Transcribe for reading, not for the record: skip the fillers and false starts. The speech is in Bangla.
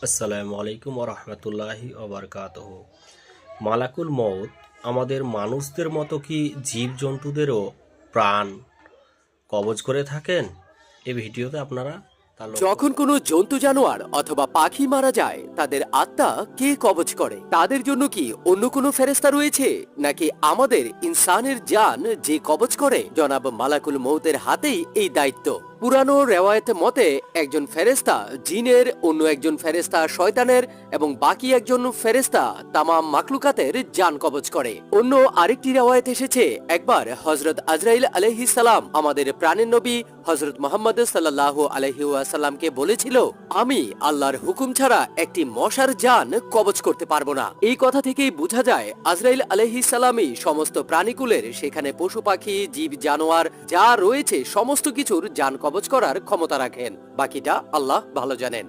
আসসালামু আলাইকুম ওরহমতুল্লাহি ওবরকাতুহু। মালাকুল মউত আমাদের মানুষদের মতো কি জীবজন্তুদেরও প্রাণ কবজ করে থাকেন? এই ভিডিওতে আপনারা তা লক্ষ্য যখন কোনো জন্তু জানোয়ার অথবা পাখি মারা যায় তাদের আত্মা কে কবজ করে? তাদের জন্য কি অন্য কোনো ফেরেশতা রয়েছে, নাকি আমাদের ইনসানের জান যে কবজ করে? জনাব মালাকুল মউতের হাতেই এই দায়িত্ব। পুরানো রেওয়ায়েত মতে একজন ফেরেশতা জিনের, অন্য একজন ফেরেশতা শয়তানের এবং বাকি একজন ফেরেশতা তামাম মাকলুকাতের জান কবজ করে। অন্য আরেকটি রেওয়ায়েত এসেছে, একবার হযরত আজরাইল আলাইহিস সালাম আমাদের প্রাণের নবী হযরত মুহাম্মদ সাল্লাল্লাহু আলাইহি ওয়াসাল্লামকে বলেছিল, আমি আল্লাহর হুকুম ছাড়া একটি মশার জান কবজ করতে পারবো না। এই কথা থেকেই বোঝা যায় আজরাইল আলাইহিস সালামই সমস্ত প্রাণীকুলের, সেখানে পশু পাখি জীব জানোয়ার যা রয়েছে সমস্ত কিছুর জান কবজ করার ক্ষমতা রাখেন। বাকিটা আল্লাহ ভালো জানেন।